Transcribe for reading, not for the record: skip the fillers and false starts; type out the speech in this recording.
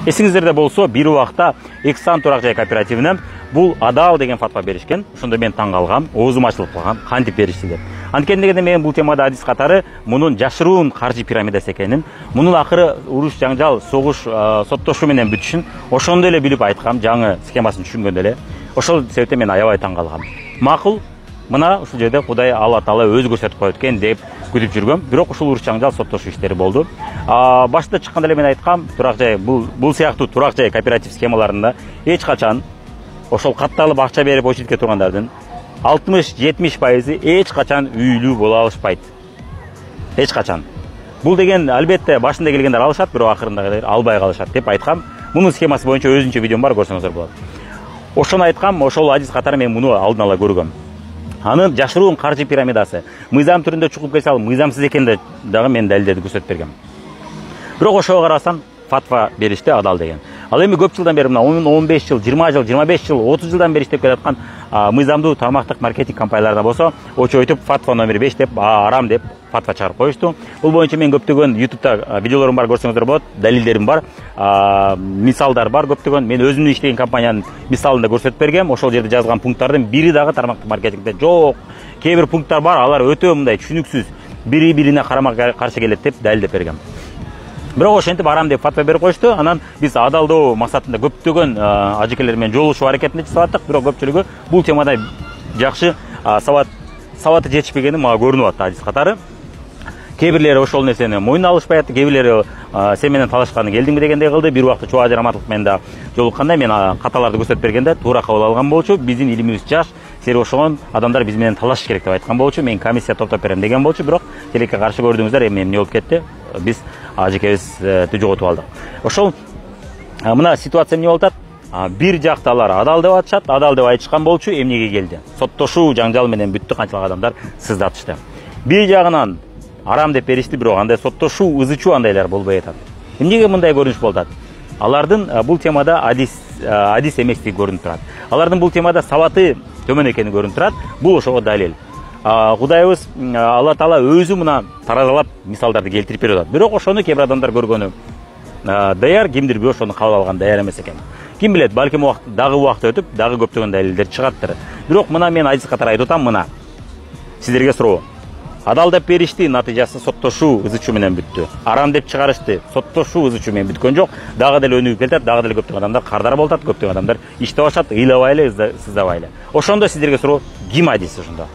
Эсиңиздерде болсо, бир убакта Эксан турак жай кооперативинен бул адал деген фатва беришкен. Ошондо мен таң калгам, оозум ачылып калган, кантип беришти деп. Анткени мен бул темада адис катары мунун жашыруун каржы пирамидасы экенин, мунун акыры уруш, жаңжал, согуш, соттошуу менен бүтүшүн ошондо эле билип айткам, жаңы схемасын түшүнгөндө эле. Ошол себептен мен аябай таң калгам. Макул, мына ушул жерде Кудай Алла Таала өзү көрсөтүп коет экен деп күтүп жүргөм. Бирок ушул уруш, жаңжал, соттошуу иштери болду. Башта чыкканда эле мен айткам, турак жай бул сыяктуу турак жай кооператив схемаларында эч качан ошол катталып акча берип очередке тургандардын 60-70% эч качан үйлүү боло алышпайт. Эч качан. Бул деген албетте башында келгендер алышат, бирок акырында албай калышат деп айткам. Мунун схемасы боюнча өзүнчө видеом бар, көрсөңүздөр болот. Ошону айткам, ошол адис катары мен муну алдын ала көргөм. Анын жашыруун каржы пирамидасы мыйзам түрүндө чукуп келсе, ал мыйзамсыз экенин дагы мен далилдерди көрсөтүп бергем. Бирок ошого карасам фатва беришти адал деген. Ал эми көп жылдан бери, мына 15 жыл, 20 жыл, 25 жыл, 30 жылдан бери иштеп келаткан мыйзамдуу тармактык маркетинг компанияларда болсо, очойтуп фатва номер 5 деп, арам деп фатва чыгарып коюшту. Бул боюнча мен көптөгөн YouTube'да видеолорум бар, көрсөңүздөр болот, далилдерим бар, мисалдар бар көптөгөн. Мен өзүмдүн иштеген компаниянын мисалын да көрсөтүп бергем. Ошол жерде жазган пункттардын бири дагы тармактык маркетингде жок. Кээ бир пункттар бар, алар өтө мындай түшүнүксүз, бири-бирине карама каршы келет деп далилдеп бергем. Бирок ошентип арам деп фатва берип коюшту. Анан биз адалдоо максатында көптөгөн ажекелер менен жолугушуу аракетинде жасап аттык, бирок көпчүлүгү бул темада жакшы сабаты жетишпегени мага көрүнүп атты адис катары. Кээ бирлери ошол нерсени мойнуна алышпай атты, кээ бирлери сен менен талашканы келдиңби дегендей кылды. Бир убакта чубак ажыраматылык менен да жолукканда мен каталарды көрсөтүп бергенде туура кабыл алган болчу. Биздин илимибиз жаш, сери ошогон адамдар биз менен талашыш керек деп айткан болчу. Мен комиссия топтоп берем деген болчу, бирок тилекке каршы көрдүңүздөр, эми эмне болуп кетти? Биз ажекебизди жоготуп алдык. Ошол мына ситуация эмне болуп атат? Бир жакталар адал деп атышат, адал деп айтышкан болчу, эмнеге келди? Соттошуу жаңжал менен бүттү, канчалык адамдар сыздатышты. Бир жагынан арам деп беришти, бирок андай соттошуу, ызычуу андайлар болбой атат. Эмнеге мындай көрүнүш болуп атат? Алардын бул темада адис эместиги көрүнүп турат. Алардын бул темада сабаты төмөн экени көрүнүп турат. Бул ошого далил. Кудайыбыз Алла Таала өзү мына таразалап мисалдарды келтирип берип атат. Бирок ошону кээ бир адамдар көргөнү даяр, кимдир бирөө ошону кабыл алган даяр эмес экен. Ким билет, балким дагы убакыт өтүп, дагы көптөгөн далилдер чыгаттыр. Бирок мына мен адис катары айтып атам, мына сиздерге суроо. Адал деп беришти, натыйжасы соттошуу, ызычуу менен бүттү. Арам деп чыгарышты, соттошуу, ызычуу менен бүткөн жок. Дагы деле өнүгүп келатат, дагы деле көптөгөн адамдар кардар болот, көптөгөн адамдар иштеп ашат, ыйлабай эле, сыздабай эле. Ошондо сиздерге суроо, ким адис ошондо?